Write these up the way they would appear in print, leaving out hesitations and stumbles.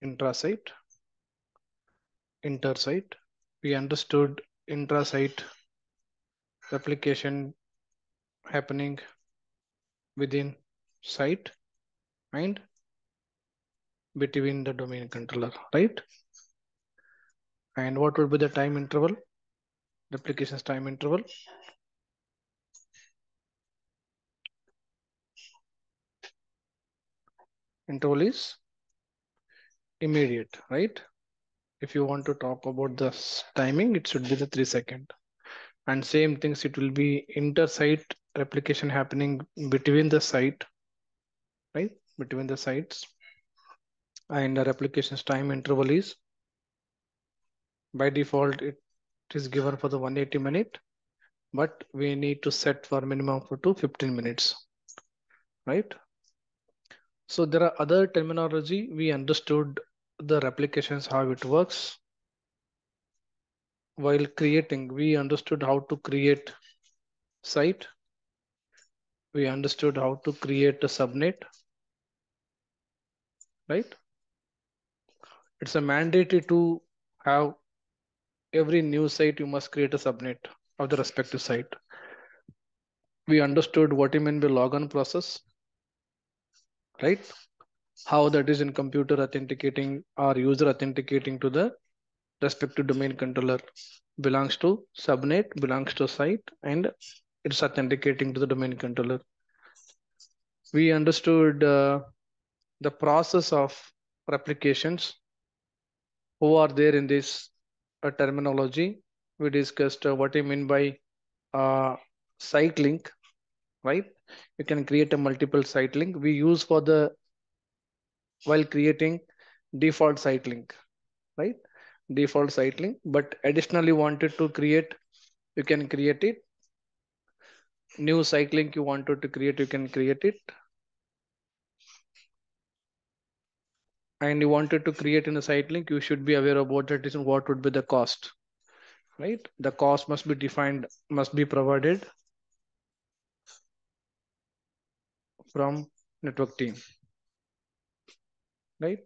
intrasite, intersite. We understood intrasite replication happening within site and between the domain controller, right? And what would be the time interval? Replication's time interval. Interval is immediate, right? If you want to talk about the timing, it should be the 3 second. And same things, it will be inter-site replication happening between the site, right? Between the sites. And the replication's time interval is, by default, it is given for the 180 minute, but we need to set for minimum for 15 minutes, right? So there are other terminology. We understood the replications, how it works. While creating, we understood how to create site. We understood how to create a subnet, right? It's a mandatory to have every new site, you must create a subnet of the respective site. We understood what you mean by logon process, right? How that is in computer authenticating or user authenticating to the respective domain controller belongs to subnet, belongs to site, and it's authenticating to the domain controller. We understood the process of replications, who are there in this terminology. We discussed what I mean by site link, right? You can create a multiple site link. We use for the while creating default site link, right? Default site link, but additionally wanted to create, you can create it. New site link you wanted to create, you can create it. And you wanted to create in a site link, you should be aware about that is what would be the cost, right? The cost must be defined, must be provided from network team, right?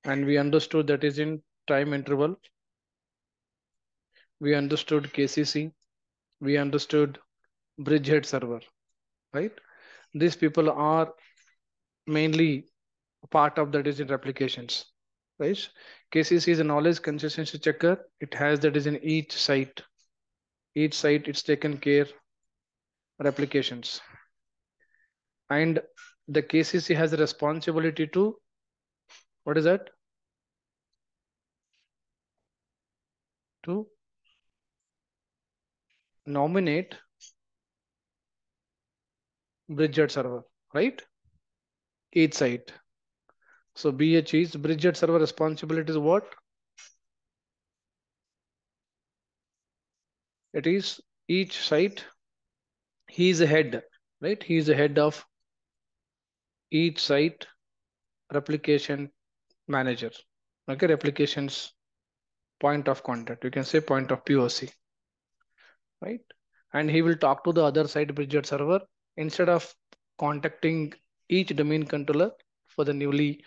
And we understood that is in time interval. We understood KCC. We understood bridgehead server, right? These people are mainly part of the digital applications, right? KCC is a knowledge consistency checker. It has that is in each site. Each site it's taken care replications. And the KCC has a responsibility to, what is that? To nominate bridgehead server, right? Each site. So BH is bridgehead server responsibility is what? It is each site. He is a head, right? He is a head of each site replication manager. Okay, replications point of contact. You can say point of POC, right? And he will talk to the other site bridgehead server instead of contacting each domain controller for the newly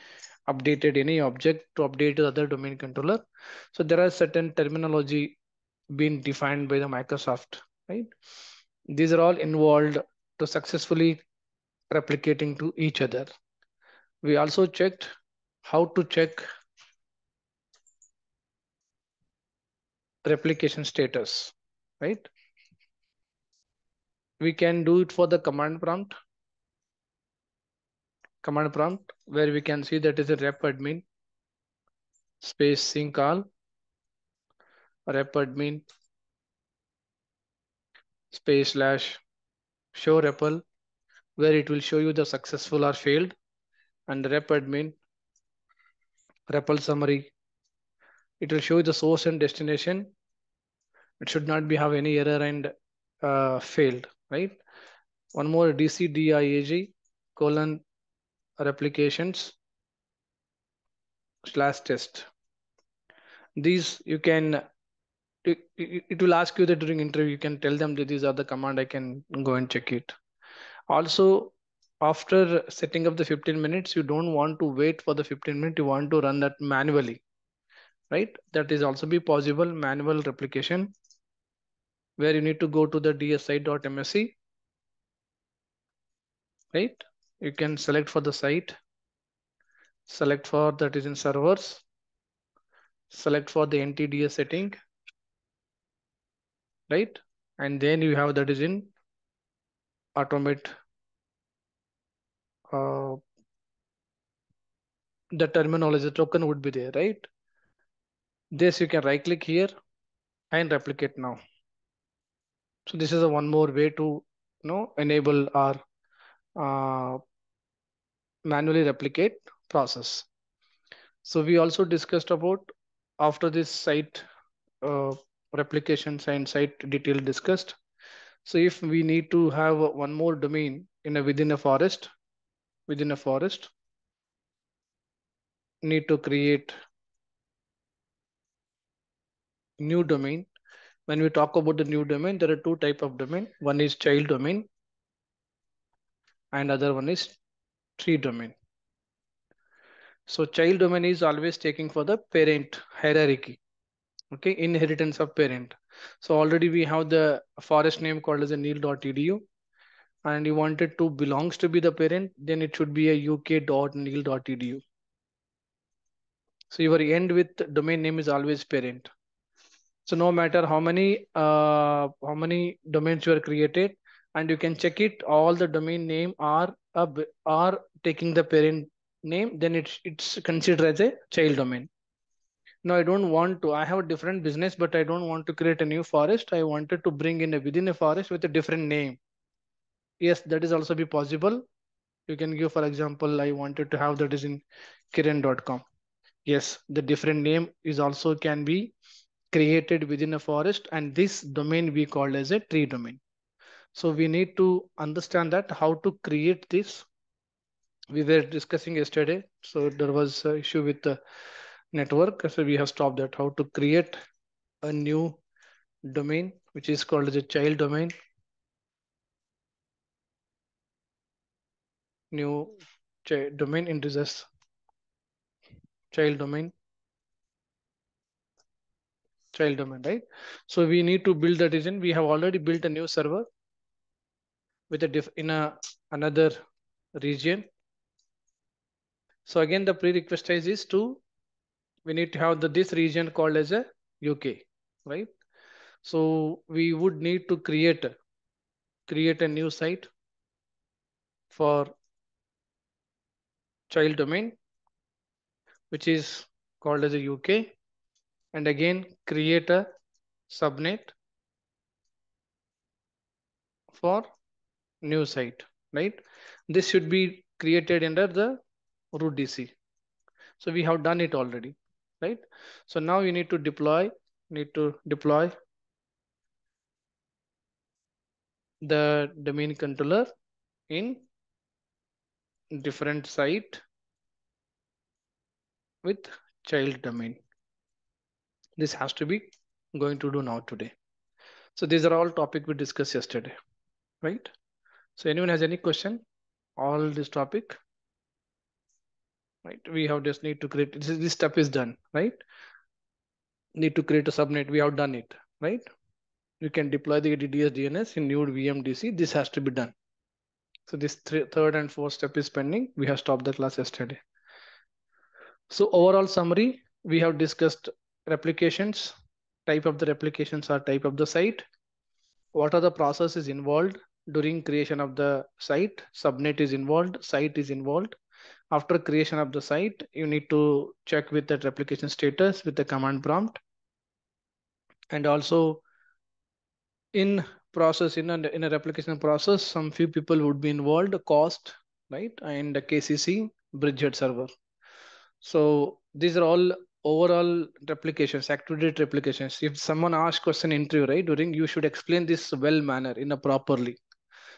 updated any object to update the other domain controller. So there are certain terminology being defined by the Microsoft, right? These are all involved to successfully replicating to each other. We also checked how to check replication status, right? We can do it for the command prompt where we can see that is a rep admin space sync all rep admin space slash show REPL, where it will show you the successful or failed, and rep admin REPL summary. It will show you the source and destination. It should not be have any error and failed, right? One more DCDIAG colon replications slash test. These you can, it will ask you that during interview, you can tell them that these are the command, I can go and check it. Also, After setting up the 15 minutes, you don't want to wait for the 15 minutes, you want to run that manually, right? That is also be possible, manual replication, where you need to go to the dsi.msc, right? You can select for the site, select for that is in servers, select for the NTDS setting, right? And then you have that is in automate, uh, the terminology, the token would be there, right? This you can right click here and replicate now. So this is a one more way to enable our uh, manually replicate process. So we also discussed about after this site uh, replications and site detail discussed. So if we need to have one more domain in a within a forest, need to create new domain. When we talk about the new domain, there are two type of domain. One is child domain and other one is tree domain. So child domain is always taking for the parent hierarchy. Okay, inheritance of parent. So already we have the forest name called as a neil.edu, and you wanted to belongs to be the parent, then it should be a uk.neil.edu. So your end with domain name is always parent. So no matter how many domains you are created, and you can check it, all the domain name are taking the parent name, then it's considered as a child domain. No, I don't want to. I have a different business, but I don't want to create a new forest. I wanted to bring in a within a forest with a different name. Yes, that is also be possible. You can give, for example, I wanted to have that is in kiran.com. Yes, the different name is also can be created within a forest, and this domain we call as a tree domain. So we need to understand that how to create this. We were discussing yesterday, so there was an issue with the network. So we have stopped that. How to create a new domain, which is called as a child domain, new domain into this child domain, right? So we need to build that region. We have already built a new server with a in a another region. So again, the prerequisite is to we need to have this region called as a UK, right? So we would need to create a new site for child domain, which is called as a UK, and again create a subnet for new site, right? This should be created under the root DC. So we have done it already, right? So now you need to deploy the domain controller in different site with child domain. This has to be going to do now today. So these are all topic we discussed yesterday, right? So anyone has any question? All this topic, right? We have just need to create this step is done, right? Need to create a subnet. We have done it, right? You can deploy the DDS DNS in new VMDC. This has to be done. So this third and fourth step is pending. We have stopped the class yesterday. So overall summary, we have discussed replications, type of the replications or type of the site. What are the processes involved during creation of the site? Subnet is involved, site is involved. After creation of the site, you need to check with that replication status with the command prompt. And also in process in a replication process, some few people would be involved, cost, right? And the KCC bridgehead server. So these are all overall replications, activity replications. If someone asks question interview, right, during you should explain this well manner in a properly.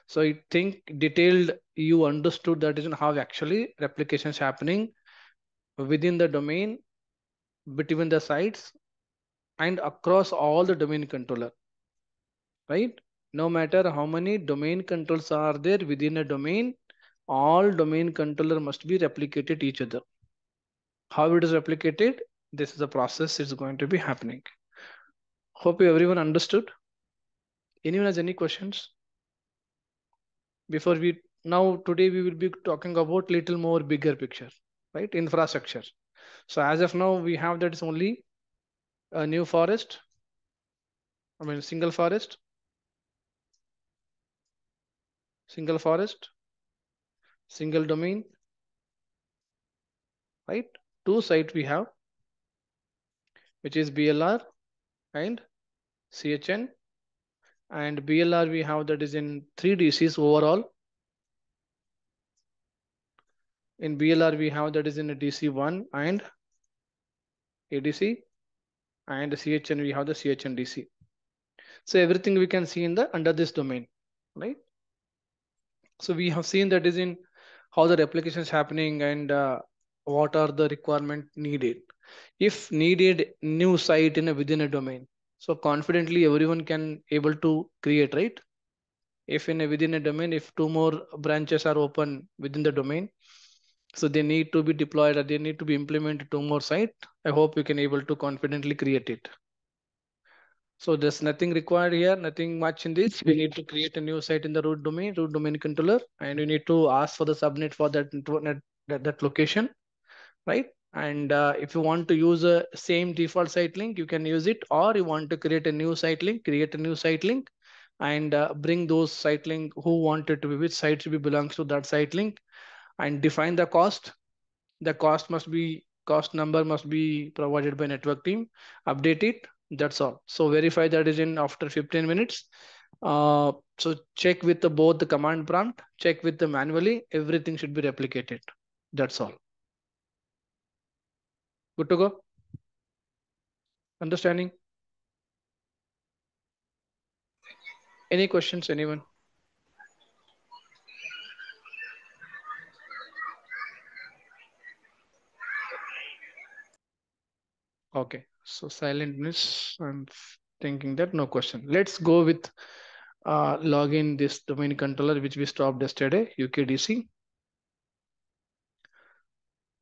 So I think detailed you understood that is how actually replications happening within the domain, between the sites, and across all the domain controller, right? No matter how many domain controls are there within a domain, all domain controller must be replicated each other. How it is replicated? This is a process is going to be happening. Hope everyone understood. Anyone has any questions? Before we now today we will be talking about little more bigger picture, right? Infrastructure. So as of now we have that is only a new forest. I mean single forest, single domain, right? Two sites we have, which is BLR and CHN. And BLR we have that is in three DCs overall. In BLR we have that is in a DC1 and ADC, and CHN we have the CHN DC. So everything we can see in the under this domain, right? So we have seen that is in how the replication is happening and what are the requirement needed. If needed new site in a within a domain, so confidently everyone can able to create, right? If in a within a domain, if two more branches are open within the domain, so they need to be deployed or they need to be implemented two more site. I hope you can able to confidently create it. So there's nothing required here, nothing much in this. We need to create a new site in the root domain controller, and you need to ask for the subnet for that location, right? And if you want to use a same default site link, you can use it, or you want to create a new site link, create a new site link, and bring those site link who wanted to be which site should be belongs to that site link, and define the cost. The cost number must be provided by network team. Update it. That's all. So verify that is in after 15 minutes. So check with the both the command prompt, check with the manually. Everything should be replicated. That's all. Good to go. Understanding? Any questions, anyone? Okay. So silentness. I'm thinking that no question. Let's go with login this domain controller which we stopped yesterday, UKDC.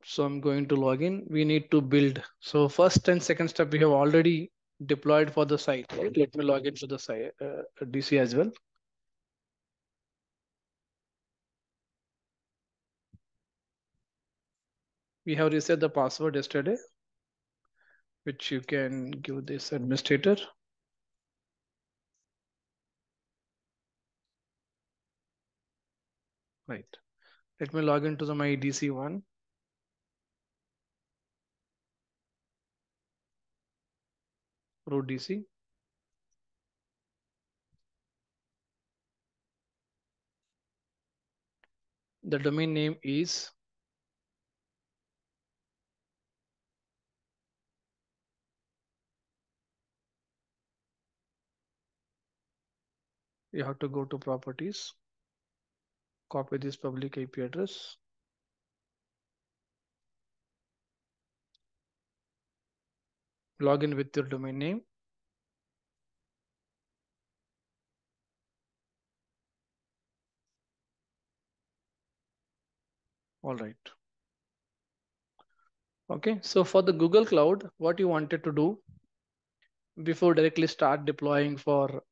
So I'm going to log in. We need to build. So first and second step we have already deployed for the site. Right? Let me log into the site DC as well. We have reset the password yesterday, which you can give this administrator. Right. Let me log into my DC1. Root DC. The domain name is you have to go to properties, copy this public IP address. Log in with your domain name. All right. Okay. So for the Google Cloud, what you wanted to do before directly start deploying for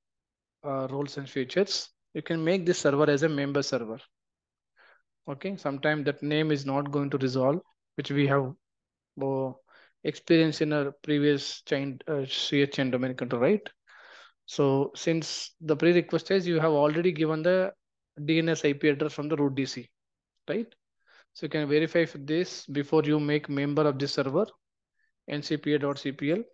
roles and features, you can make this server as a member server. Okay, sometimes that name is not going to resolve, which we have uh, experienced in our previous chain CHN domain control, right? So since the prerequisite is you have already given the DNS IP address from the root DC, right? So you can verify for this before you make member of this server, ncpa.cpl.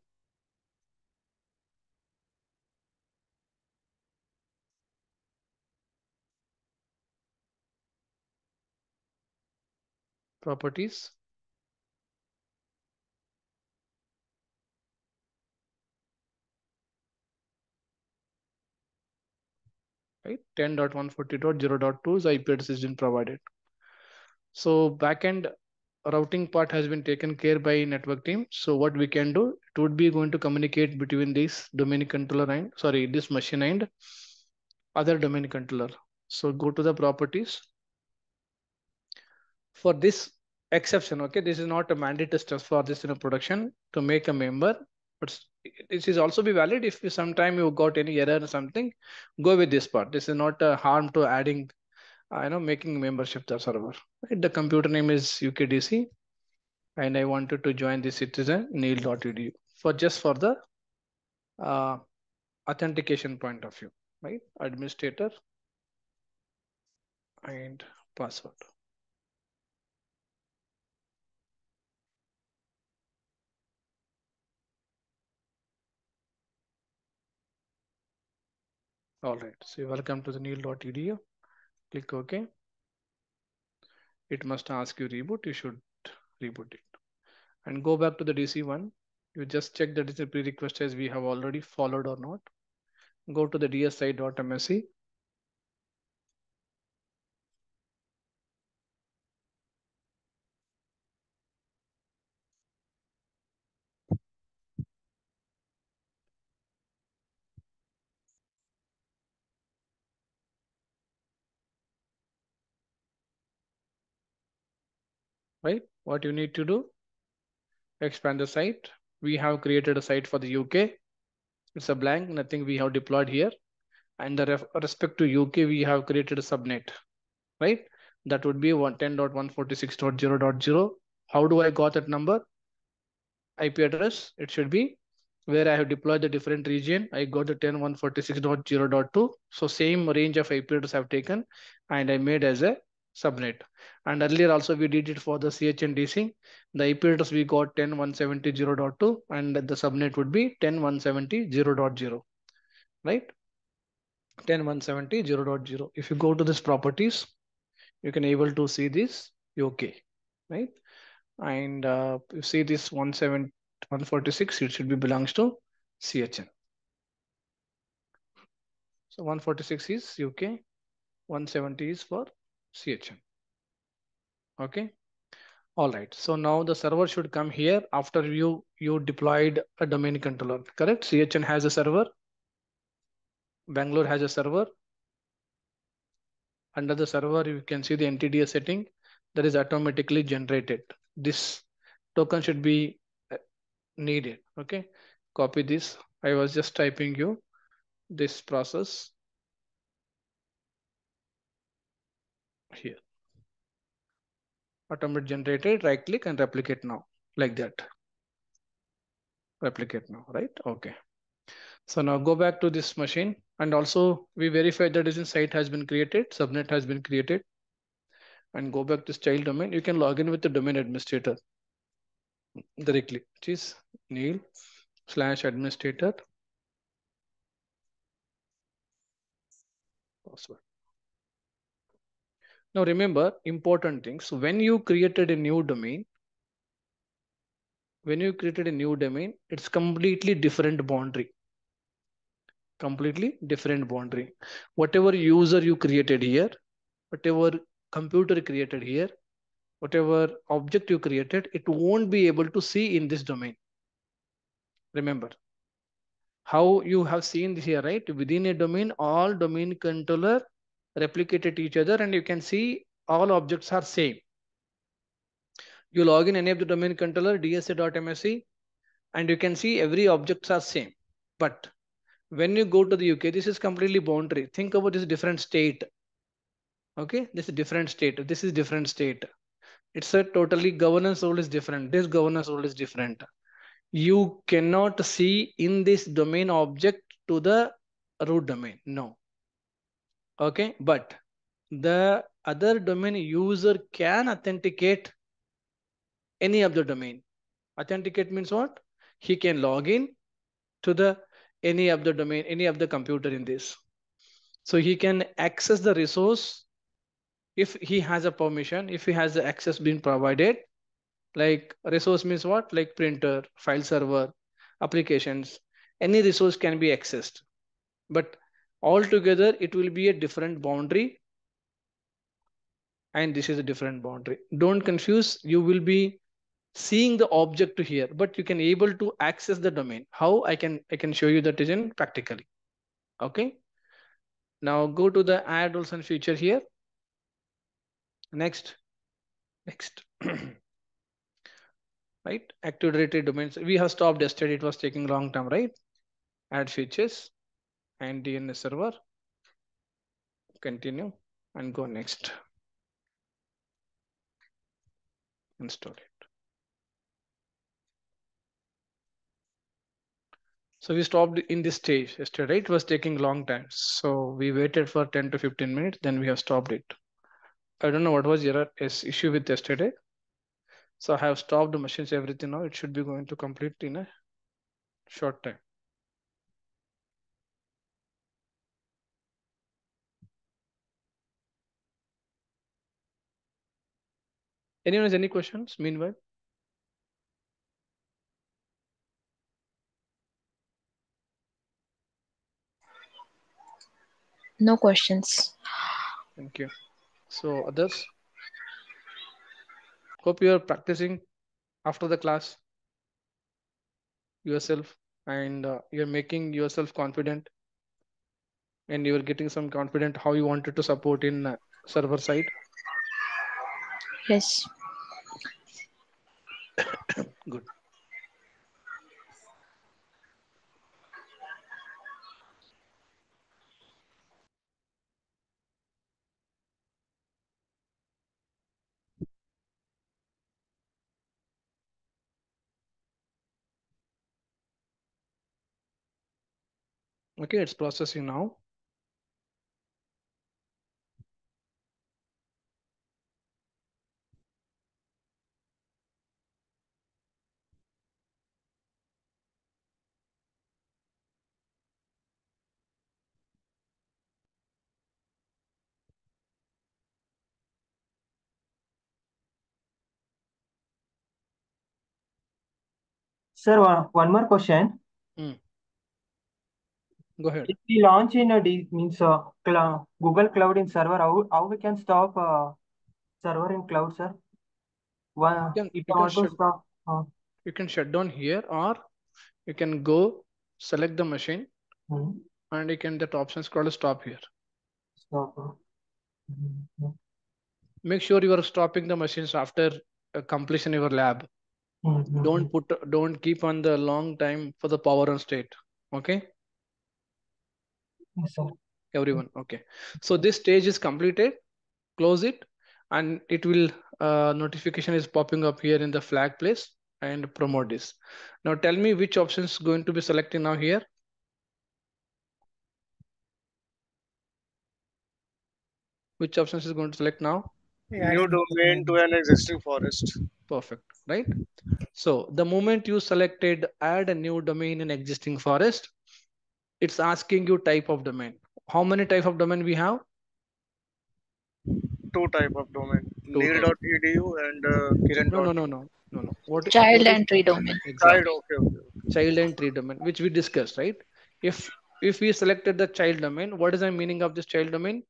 Properties. Right, 10.140.0.2 is IP address has been provided. So backend routing part has been taken care by network team. So what we can do, it would be going to communicate between this domain controller and this machine and other domain controller. So go to the properties. For this exception, okay, this is not a mandatory steps for this in a production to make a member, but this is also be valid if you sometime you got any error or something, go with this part. This is not a harm to adding, making membership the server. Right? The computer name is UKDC, and I wanted to join the citizen neil.edu for just for the uh, authentication point of view, right? Administrator and password. All right. So welcome to the neil.edu. Click OK. It must ask you reboot. You should reboot it and go back to the DC one. You just check that it's a prerequisite as we have already followed or not. Go to the dsi.msc. Right? What you need to do, expand the site. We have created a site for the UK. It's a blank, nothing we have deployed here. And the respect to UK, we have created a subnet, right? That would be 10.146.0.0. How do I got that number? IP address, it should be where I have deployed the different region. I got the 10.146.0.2. So same range of IP address I've taken and I made as a subnet. And earlier also we did it for the CHNDC. The IP address we got 10.170.0.2 and the subnet would be 10.170.0.0, right? 10.170.0.0. If you go to this properties, you can able to see this OK, right? And you see this 146, it should be belongs to CHN. So 146 is UK, 170 is for CHN. Okay. All right. So now the server should come here after you deployed a domain controller. Correct. CHN has a server. Bangalore has a server. Under the server, you can see the NTDS setting that is automatically generated. This token should be needed. Okay. Copy this. I was just typing you this process here. Automate generated, right click and replicate now, like that. Replicate now, right? Okay. So now go back to this machine and also we verify that this site has been created, subnet has been created, and go back to child domain. You can log in with the domain administrator directly, which is Neil/administrator password. Now remember important things. When you created a new domain, it's completely different boundary. Completely different boundary. Whatever user you created here, whatever computer created here, whatever object you created, it won't be able to see in this domain. Remember how you have seen here, right? Within a domain, all domain controller replicated each other and you can see all objects are same. You log in any of the domain controller dsa.msc and you can see every objects are same. But when you go to the UK, this is completely boundary. Think about this different state. Okay, this is different state. This is different state. It's a totally governance role is different. This governance role is different. You cannot see in this domain object to the root domain. No. Okay, but the other domain user can authenticate any of the domain. Authenticate means what? He can log in to the any of the domain, any of the computer in this. So he can access the resource if he has a permission, if he has the access being provided. Like resource means what? Like printer, file server, applications, any resource can be accessed. But altogether, it will be a different boundary. And this is a different boundary. Don't confuse. You will be seeing the object here, but you can able to access the domain. How I can show you that is in practically. Okay. Now go to the add rules and feature here. Next, Next. Right, active directory domains we have stopped yesterday, it was taking long time, right? Add features and DNS server, continue and go next, install it. So we stopped in this stage yesterday, right? It was taking long time, so we waited for 10 to 15 minutes, then we have stopped it. I don't know what was your issue with yesterday. So I have stopped the machines, everything. Now it should be going to complete in a short time. Anyone has any questions meanwhile? No questions. Thank you. So others, hope you are practicing after the class yourself, and you're making yourself confident, and you're getting some confident how you wanted to support in server side. Yes. Good. Okay, it's processing now. Sir, one more question. Mm. Go ahead. If we launch in a means Google Cloud in server, how we can stop server in cloud, sir? One, if You I can want to shut stop, you can shut down here, or you can go select the machine, hmm, and you can that options called stop here. stop. Make sure you are stopping the machines after completion of your lab. Don't keep on the long time for the power on state. Okay, Yes, sir. everyone. Okay, so this stage is completed. Close it, and it will notification is popping up here in the flag place, and promote this. Now tell me which options going to be selecting now here. Which options is going to select now? New domain to an existing forest. Perfect, right? So the moment you selected add a new domain in existing forest, it's asking you type of domain. How many type of domain we have? Two type of domain. Two type. Neil.edu and Kiran. No, no, no, no, no, no. Child What is entry domain. Child. exactly Okay, okay. child and tree domain, which we discussed, right? If we selected the child domain, what is the meaning of this child domain?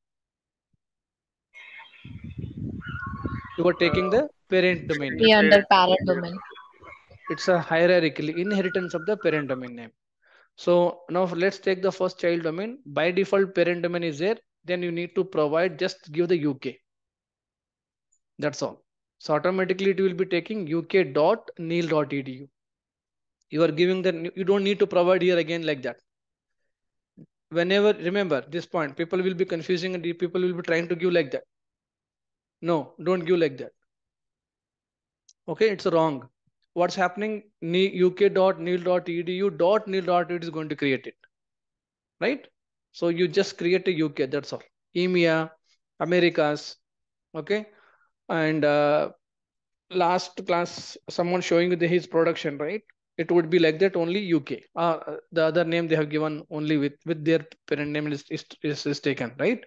You are taking Uh, the parent in domain the name. Be under parent. parent Yes. domain. It's a hierarchically inheritance of the parent domain name. So now let's take the first child domain. By default, parent domain is there. Then you need to provide, just give the UK. That's all. So automatically it will be taking uk.neil.edu. You are giving the, you don't need to provide here again like that. Whenever, remember this point, people will be confusing and people will be trying to give like that. No, don't give like that. Okay, it's wrong. What's happening? uk.neil.edu.neil.edu is going to create it, right? So you just create a UK, that's all. EMEA, Americas, okay? And last class, someone showing you his production, right? It would be like that only UK. The other name they have given only with their parent name is taken, right?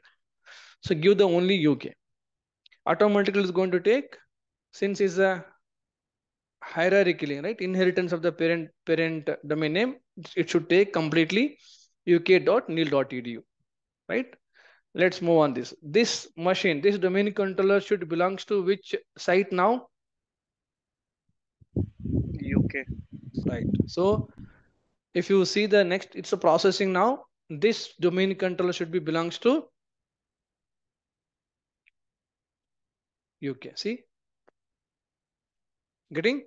So give the only UK. Automatically is going to take, since is a hierarchically, right? Inheritance of the parent domain name, it should take completely uk.neil.edu, right? Let's move on this. This machine, this domain controller should belongs to which site now? UK. Right. So if you see the next, it's a processing now. This domain controller should be belongs to UK. See, Getting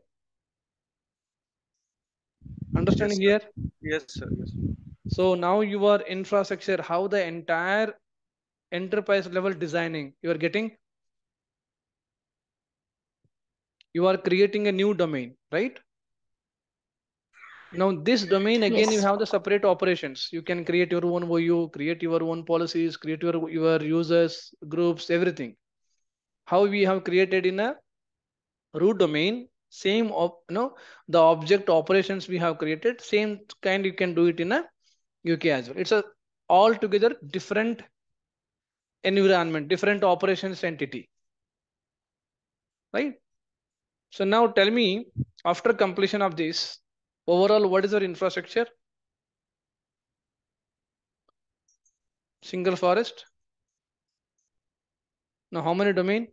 Yes, understanding sir. here? Yes, sir. Yes. So now your infrastructure, how the entire enterprise level designing you are getting, you are creating a new domain, right? Now this domain again, you Yes. have the separate operations. You can create your own OU, create your own policies, create your users, groups, everything. How we have created in a root domain, same the object operations we have created, same kind you can do it in a UK as well. It's a altogether different environment, different operations entity, right? So now tell me, after completion of this, overall, what is your infrastructure? Single forest. Now, how many domain?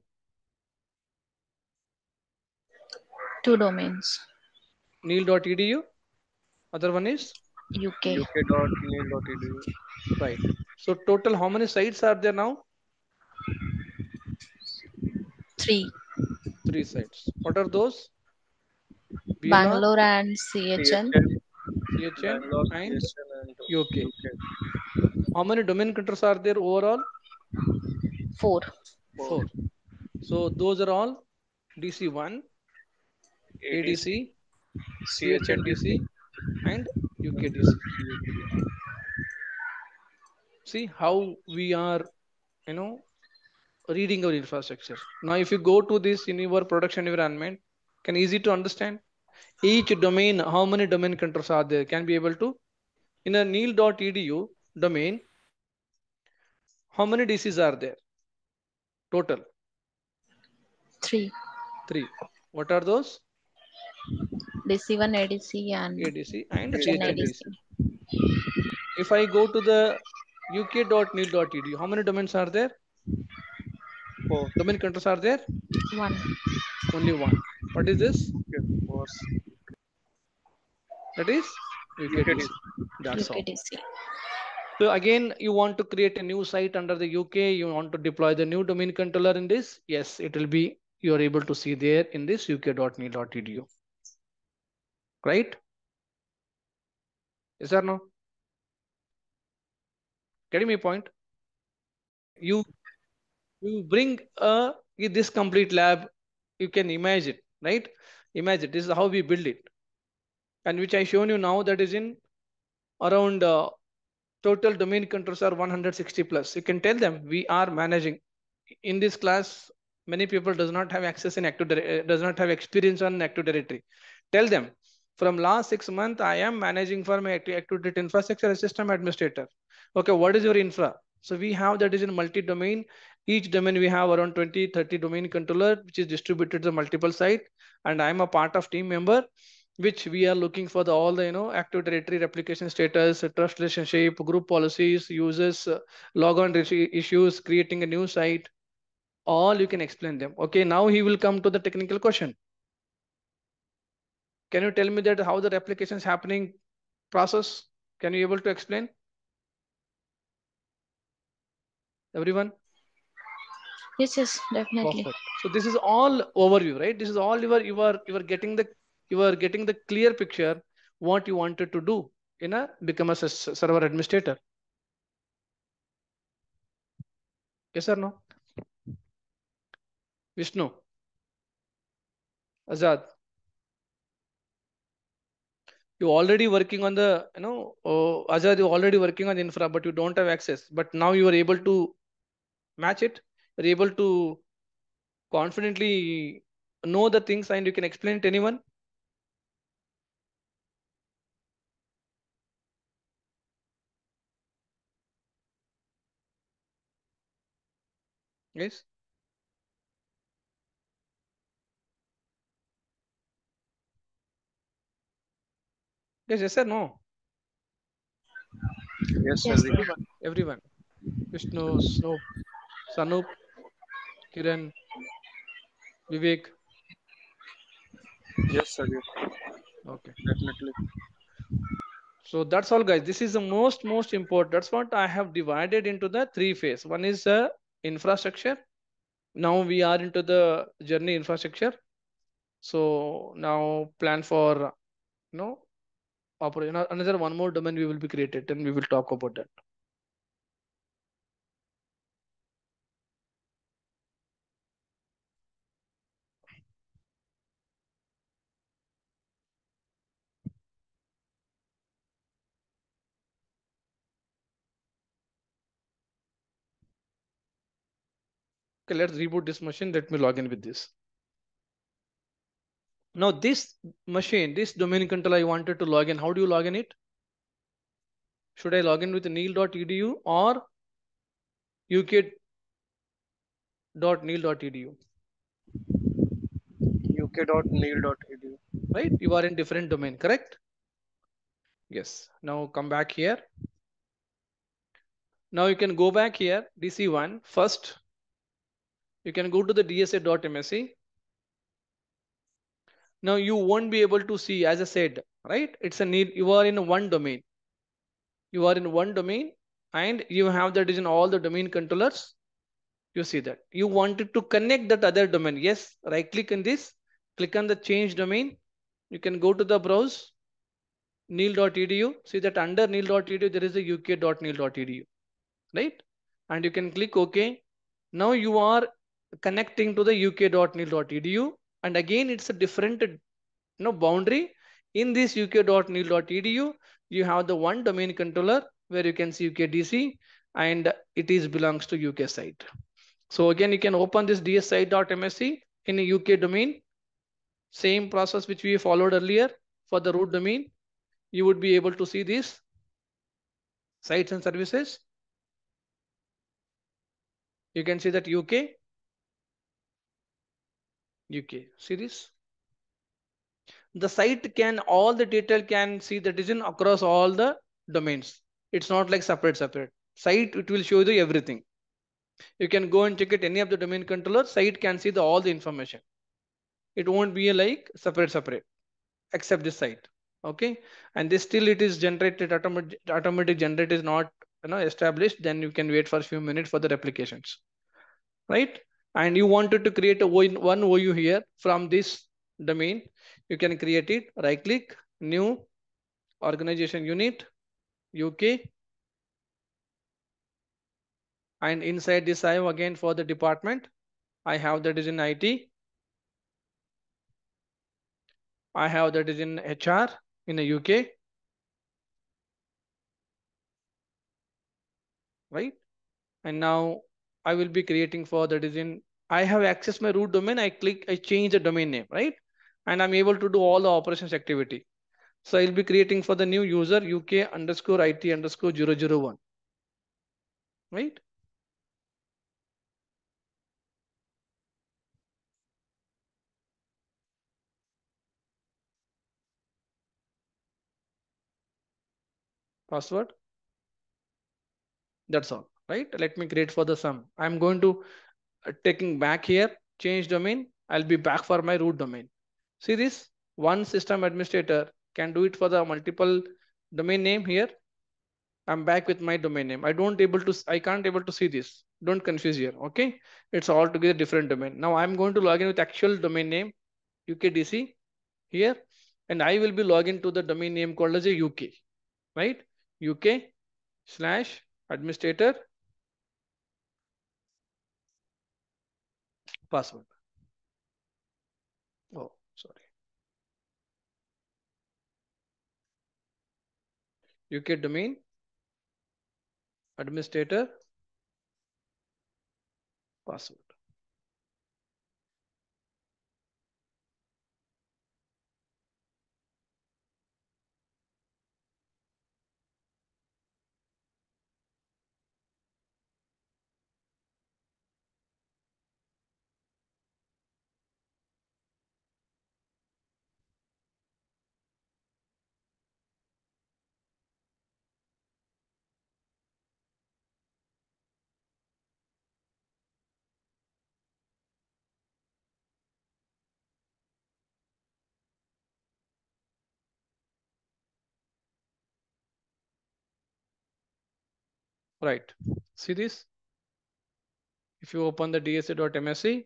2 domains. Neil.edu. Other one is UK. UK.nil.edu. right. So total, how many sites are there now? 3. 3 sites. What are those? BLR, Bangalore and CHN. CHN, CHN, Bangalore, and CHN, and UK. UK. How many domain controllers are there overall? 4. 4. 4. So those are all DC1, ADC, ADC, CHNDC, CHNDC, and UKDC. See how we are, you know, reading our infrastructure. Now, if you go to this in your production environment, can easy to understand. Each domain, how many domain controllers are there? Can be able to. In a neil.edu domain, how many DCs are there? Total 3. 3. What are those? DC1 ADC and ADC and HN CHNDC. ADC. If I go to the uk.neil.edu, how many domains are there? 4. Domain controllers are there? 1. Only one. What is this? Okay. Was That is UKDC. UKDC. That's all. UKDC. So again, you want to create a new site under the UK, you want to deploy the new domain controller in this. Yes, it will be, you are able to see there in this uk.neil.edu, right? Yes or no? Getting my point? You you bring this complete lab, you can imagine, right? Imagine this is how we build it, and which I shown you now, that is in around total domain controllers are 160 plus. You can tell them we are managing. In this class, many people does not have access in does not have experience on Active Directory. Tell them from last 6 months, I am managing for my Active Directory infrastructure as system administrator. Okay, what is your infra? So we have that is in multi-domain. Each domain we have around 20, 30 domain controller, which is distributed to multiple site. And I'm a part of team member, which we are looking for the all the Active Directory replication status, trust relationship, group policies, users, logon issues, creating a new site. All you can explain them. Okay, now he will come to the technical question. Can you tell me that how the replication is happening process? Can you able to explain? Everyone? Yes, yes, definitely. Perfect. So this is all overview, right? This is all you are getting the clear picture what you wanted to do in a become a server administrator. Yes or no? Vishnu, Azad, you already working on the Azad, you already working on infra, but you don't have access. But now you are able to match it. You're able to confidently know the things and you can explain it to anyone. Yes. Yes, yes, sir. No. Yes, sir. Yes, sir. Everyone. Vishnu, Snoop, Sanup, Kiran, Vivek. Yes, sir. Yes. Okay. Definitely. So that's all, guys. This is the most important. That's what I have divided into the 3 phase. One is infrastructure. Now we are into the journey infrastructure. So now plan for operate another one more domain we will be created, and we will talk about that. Okay, let's reboot this machine. Let me log in with this. Now this machine, this domain controller I wanted to log in. How do you log in it? Should I log in with neil.edu or uk.neil.edu? uk.neil.edu. Right? You are in different domain, correct? Yes. Now come back here. Now you can go back here, DC1. First, you can go to the dsa.msc. Now you won't be able to see, as I said, right? It's a need. You are in one domain. You are in one domain, and you have that is in all the domain controllers. You see that you wanted to connect that other domain. Yes, right click in this, click on the change domain. You can go to the browse neil.edu. See that under neil.edu there is a uk.neil.edu, right? And you can click OK. Now you are connecting to the uk.neil.edu, and again it's a different boundary. In this uk.neil.edu, you have the one domain controller where you can see UKDC, and it is belongs to UK site. So again, you can open this ds-site.msc in a UK domain. Same process which we followed earlier for the root domain. You would be able to see these sites and services. You can see that UK. See this? The site can, all the detail can see the decision across all the domains. It's not like separate. Site, it will show you everything. You can go and check it any of the domain controller. Site can see all the information. It won't be like separate, except this site. Okay, and this still it is generated automatic generate is not established. Then you can wait for a few minutes for the replications, right? And you wanted to create a one OU here from this domain. You can create it. Right click, new organization unit, UK, and inside this I have again for the department. I have that is in IT. I have that is in HR in the UK, right? And now I will be creating for that is in, I have access my root domain. I click, I change the domain name, right? And I'm able to do all the operations activity. So I'll be creating for the new user UK underscore IT underscore 001, right? Password. That's all, right? Let me create for the sum. I'm going to taking back here, change domain. I'll be back for my root domain. See this? One system administrator can do it for the multiple domain name here. I'm back with my domain name. I can't able to see this. Don't confuse here. Okay. It's altogether different domain. Now I'm going to log in with actual domain name UKDC here. And I will be logging to the domain name called as a UK, right? UK slash administrator password. Oh, sorry. UK domain administrator password. Right. See this? If you open the dsa.msc,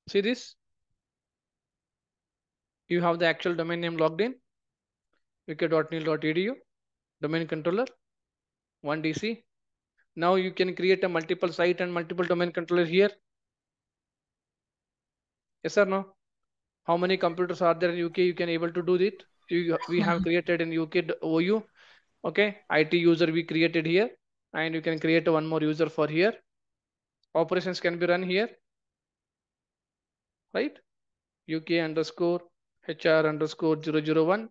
See this? You have the actual domain name logged in, uk.nil.edu, domain controller, 1DC. Now you can create a multiple site and multiple domain controller here. Yes or no? How many computers are there in UK? You can able to do it. We have created in UK OU. Okay, IT user we created here, and you can create one more user for here. Operations can be run here, right? UK underscore HR underscore 001.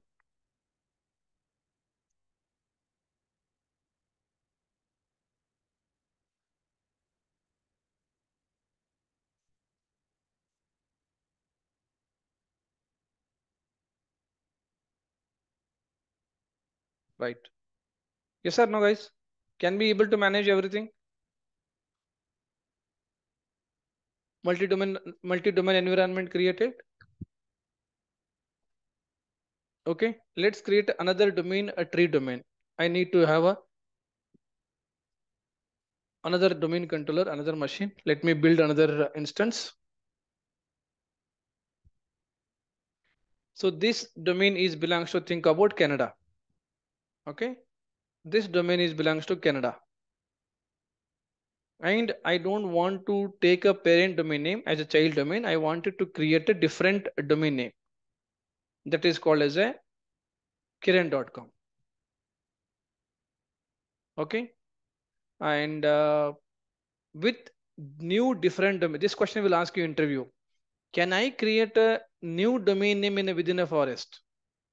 Right. Yes or no, guys? Can be able to manage everything. Multi-domain environment created. Okay, let's create another domain, a tree domain. I need to have another domain controller, another machine. Let me build another instance. So this domain is belongs to, think about Canada. Okay, this domain is belongs to Canada. And I don't want to take a parent domain name as a child domain. I wanted to create a different domain name that is called as a kiran.com. Okay, and with new different domain, this question will ask you interview. Can I create a new domain name within a forest?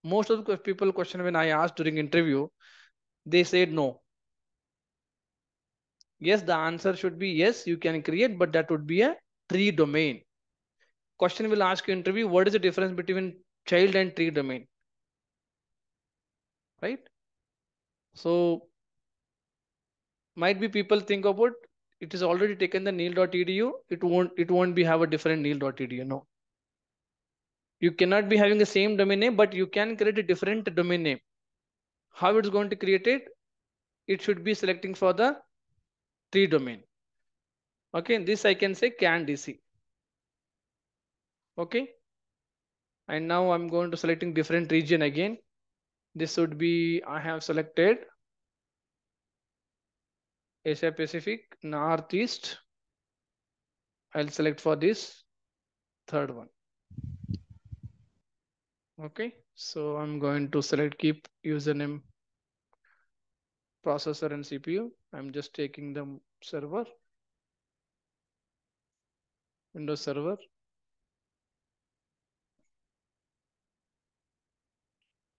Most of the people question when I asked during interview, they said no. Yes, the answer should be yes, you can create, but that would be a tree domain. Question will ask you interview, what is the difference between child and tree domain? Right? So might be people think about it is already taken the nil.edu, it won't be have a different nil.edu. No. You cannot be having the same domain name, but you can create a different domain name. How it's going to create it? It should be selecting for the tree domain. Okay, this I can say can DC. Okay, and now I'm going to selecting different region again. This would be, I have selected Asia Pacific Northeast. I'll select for this third one. Okay, so I'm going to select keep username, processor and CPU. I'm just taking the server, Windows Server.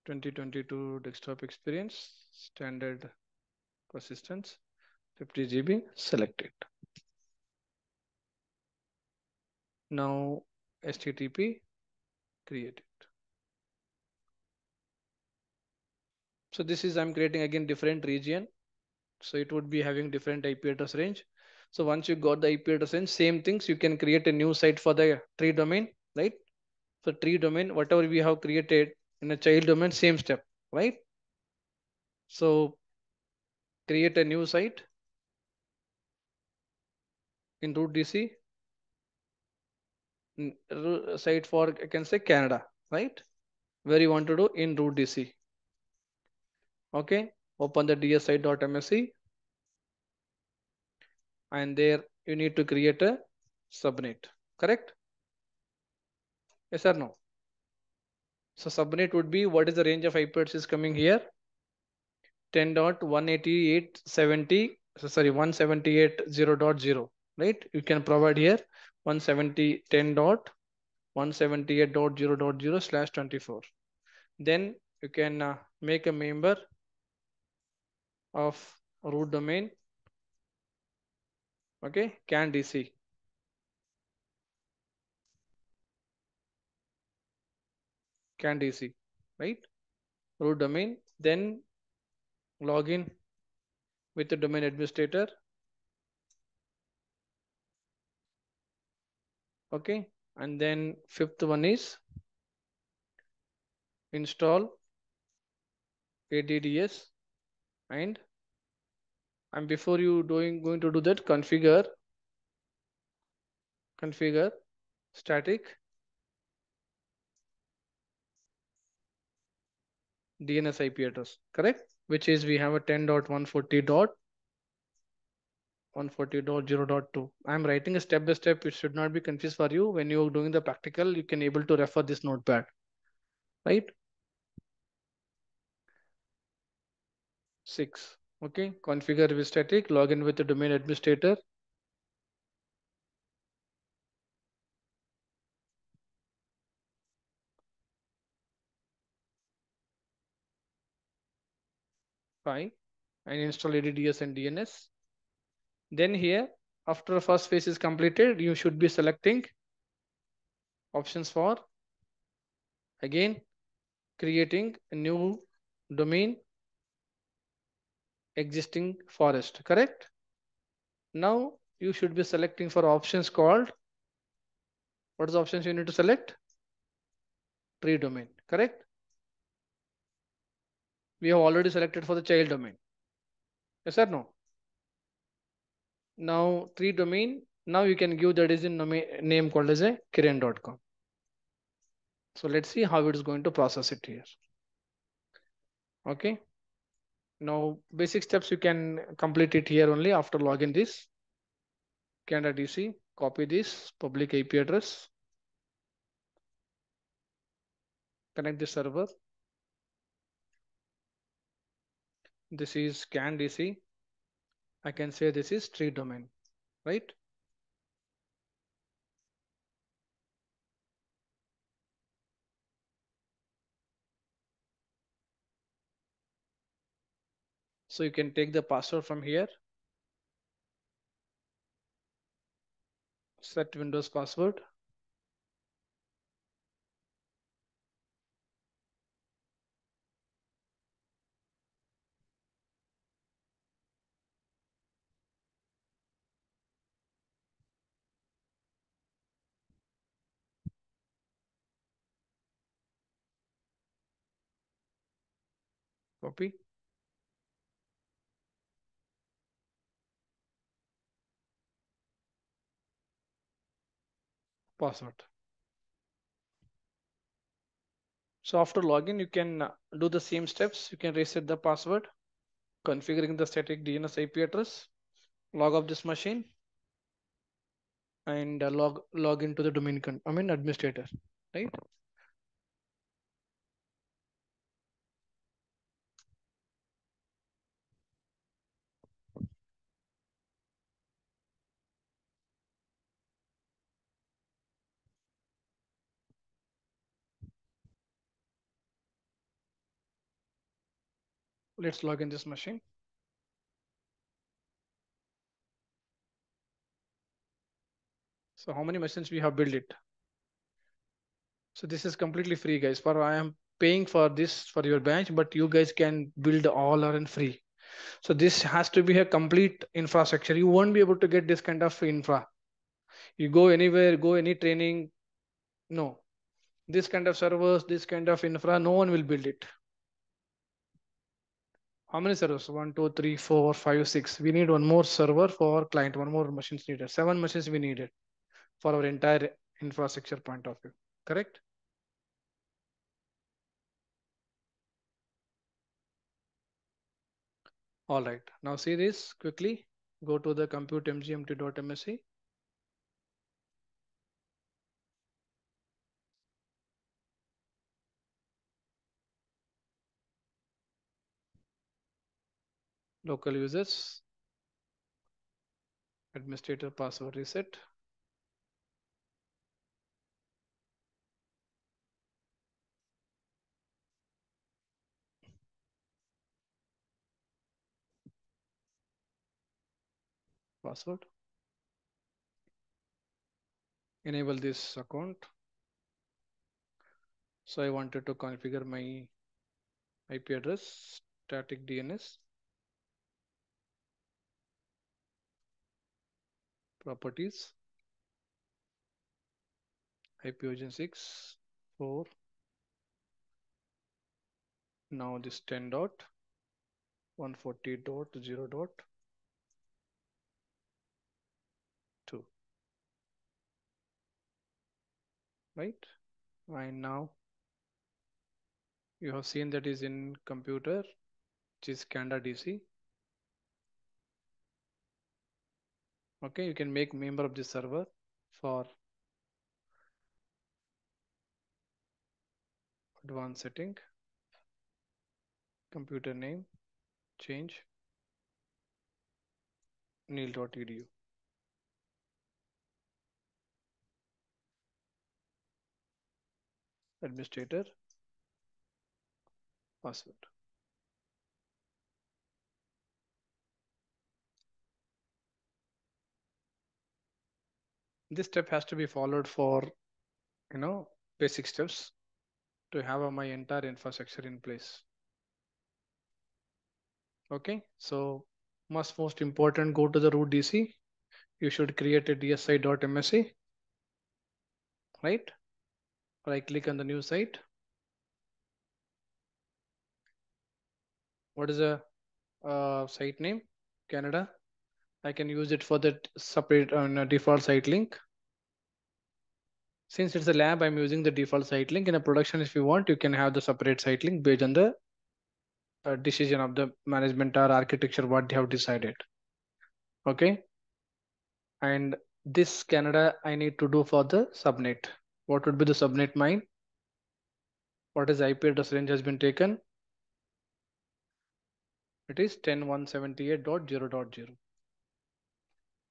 2022 desktop experience, standard persistence, 50 GB, select it. Now HTTP, create it. So this is, I'm creating again different region. So it would be having different IP address range. So once you got the IP address range, same things, you can create a new site for the tree domain, right? So tree domain, whatever we have created in a child domain, same step, right? So create a new site in root DC, site for, I can say Canada, right? Where you want to do in root DC. Okay, open the dsi.msc, and there you need to create a subnet, correct? Yes or no? So subnet would be, what is the range of IP addresses coming here? 10.188.70, so sorry, 178.0.0, right? You can provide here 170.10.178.0.0/24. Then you can make a member of root domain. Okay, can DC. Can DC, right? Root domain, then login with the domain administrator. Okay, and then fifth one is install ADDS, and before you going to do that, configure static DNS IP address, correct? Which is we have a 10.140.140.0.2. I'm writing a step by step. It should not be confused for you. When you're doing the practical, you can able to refer this notepad, right? 6. Okay, configure with static, login with the domain administrator. Fine, and install ADDS and DNS. Then here, after the first phase is completed, you should be selecting options for again creating a new domain existing forest, correct? Now you should be selecting for options called, what is the options you need to select? Tree domain, correct? We have already selected for the child domain. Yes or no? Now tree domain, now you can give that is in name called as a kiran.com. So let's see how it is going to process it here. Okay. Now basic steps you can complete it here only after login this. Canada DC, copy this public IP address, connect the server. This is can DC. I can say this is tree domain, right? So you can take the password from here, set Windows password. Copy. Password. So after login, you can do the same steps. You can reset the password, configuring the static DNS IP address, log off this machine, and log into the domain administrator, right? Let's log in this machine. So how many machines we have built it? So this is completely free, guys. For I am paying for this for your batch, but you guys can build all are in free. So this has to be a complete infrastructure. You won't be able to get this kind of infra. You go anywhere, go any training. No, this kind of servers, this kind of infra, no one will build it. How many servers? 1, 2, 3, 4, 5, 6. We need one more server for our client. One more machines needed. 7 machines we needed for our entire infrastructure point of view. Correct? All right. Now see this quickly. Go to the compute mgmt.msc. Local users, administrator password reset. Password. Enable this account. So I wanted to configure my IP address, static DNS, properties, IP origin 6, 4. Now this 10.140.0.2. right? And now you have seen that is in computer, which is Canada DC. Okay, you can make member of the server for advanced setting, computer name, change, neil.edu, administrator, password. This step has to be followed for, basic steps to have my entire infrastructure in place. Okay, so most important, go to the root DC. You should create a dsi.msc, right? Right click on the new site. What is the site name? Canada. I can use it for that separate default site link. Since it's a lab, I'm using the default site link. In a production, if you want, you can have the separate site link based on the decision of the management or architecture, what they have decided. Okay. And this Canada, I need to do for the subnet. What would be the subnet mine? What is IP address range has been taken? It is 10.178.0.0.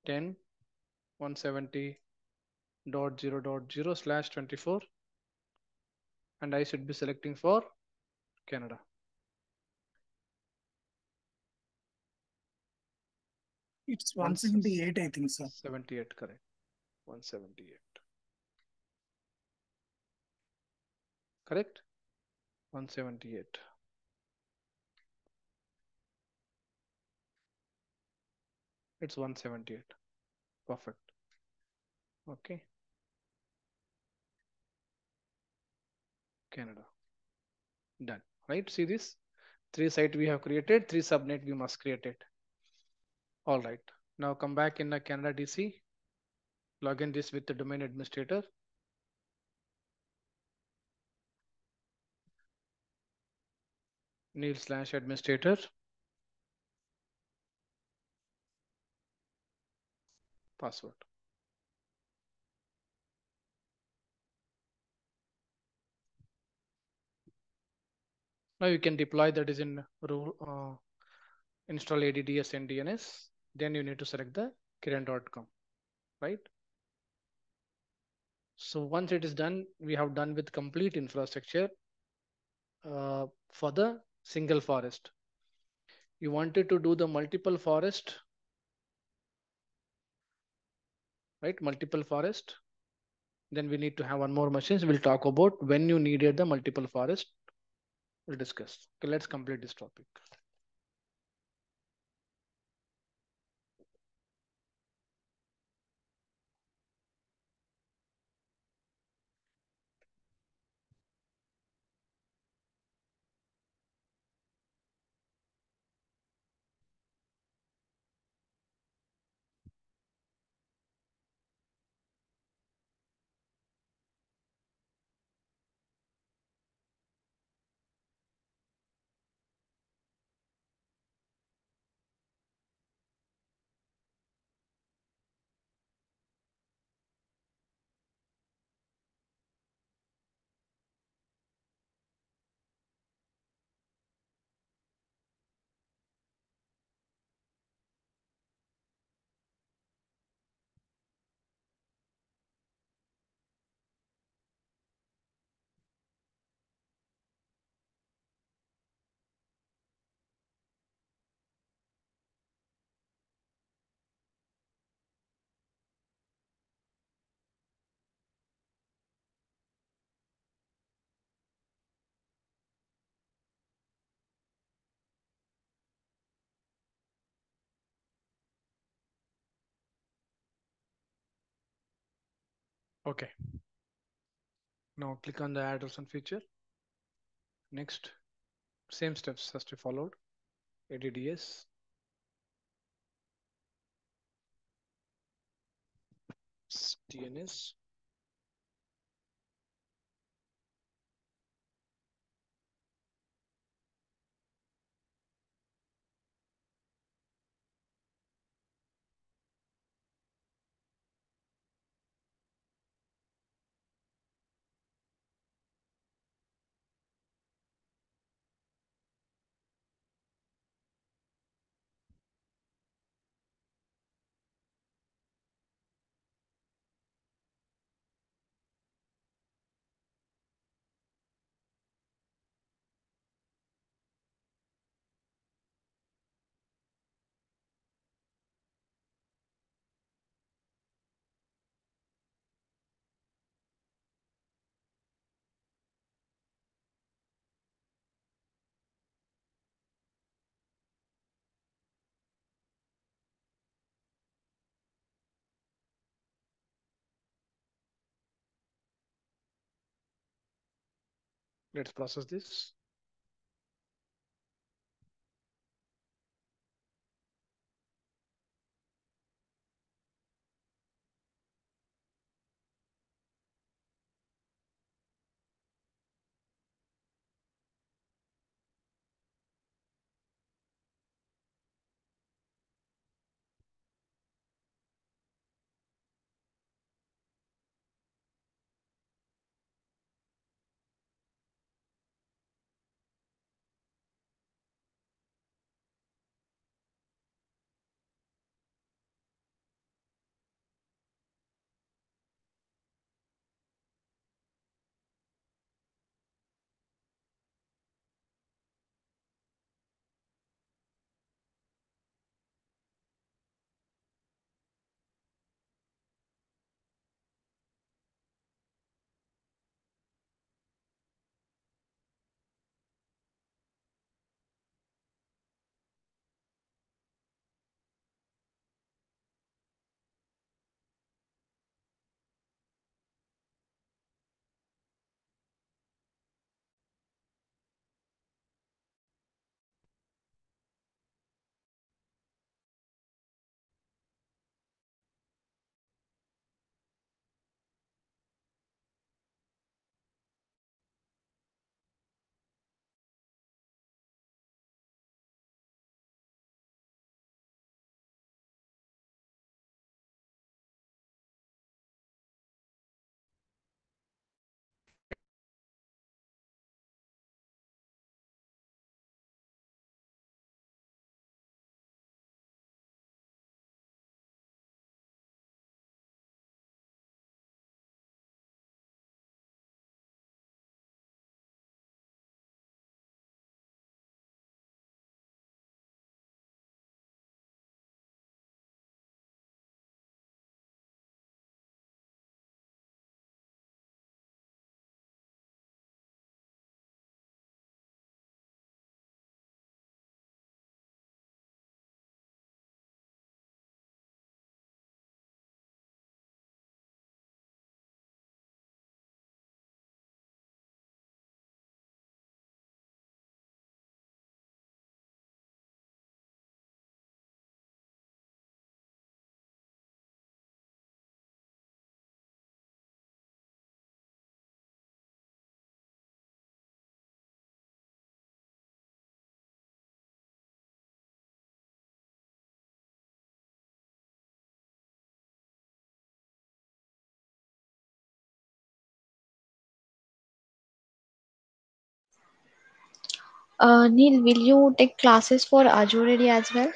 10.170.0.0/24. And I should be selecting for Canada. It's 178, I think, sir. 78, correct. 178. Correct? 178. It's 178. Perfect. Okay. Canada. Done. Right? See this? 3 site we have created, 3 subnet we must create it. All right. Now come back in the Canada DC. Log in this with the domain administrator. Neil/administrator. Password. Now you can deploy that is in rule install adds and DNS. Then you need to select the kiran.com, right? So once it is done, we have done with complete infrastructure for the single forest. You wanted to do the multiple forest, right? Multiple forest. Then we need to have one more machines. We'll talk about when you needed the multiple forest. We'll discuss. Okay, let's complete this topic. Okay. Now click on the address and feature. Next, same steps has to be followed. ADDS. DNS. Let's process this. Neil, will you take classes for Azure AD as well?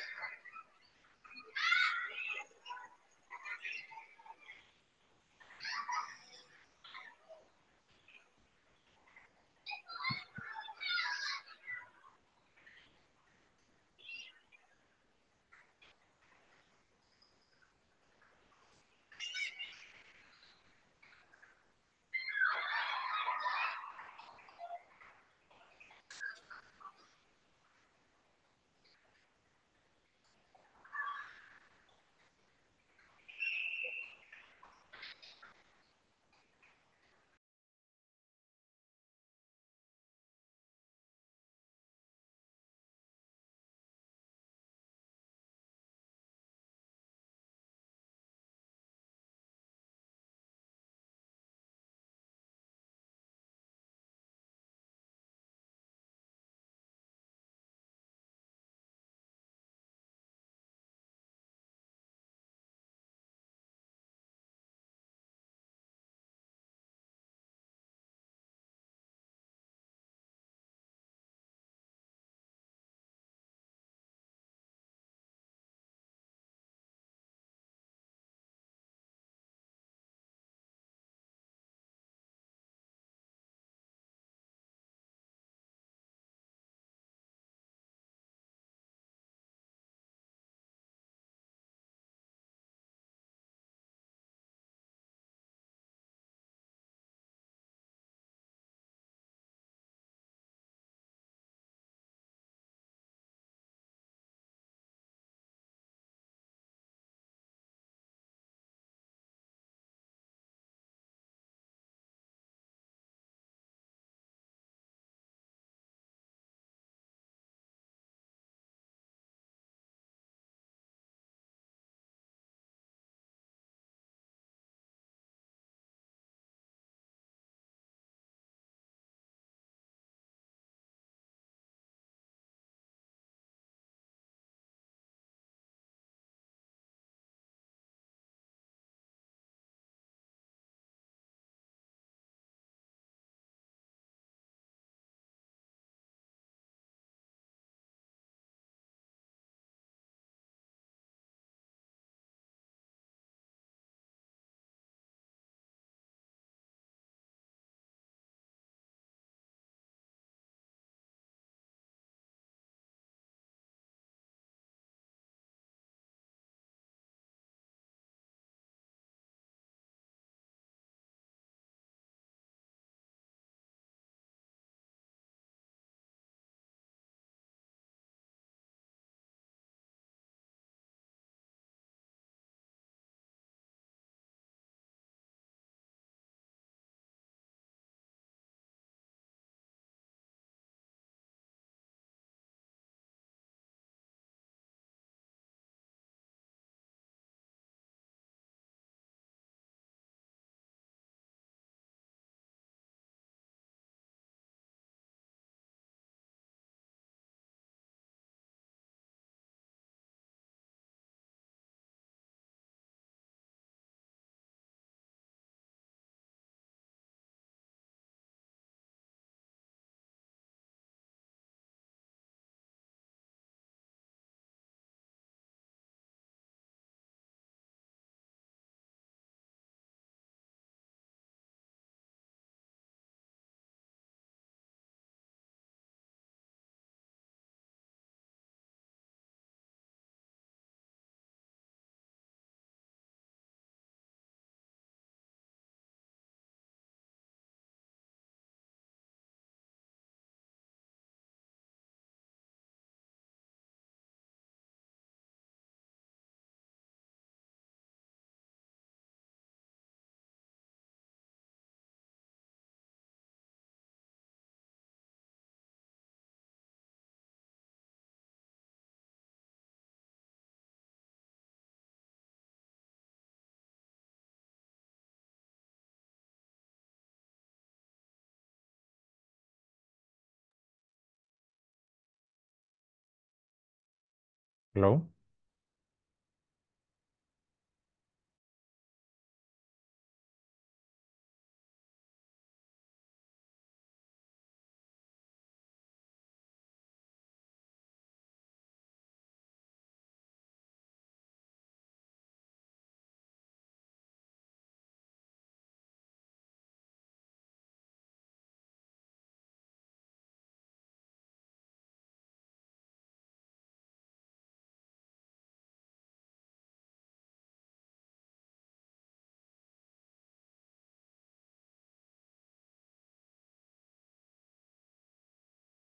Hello?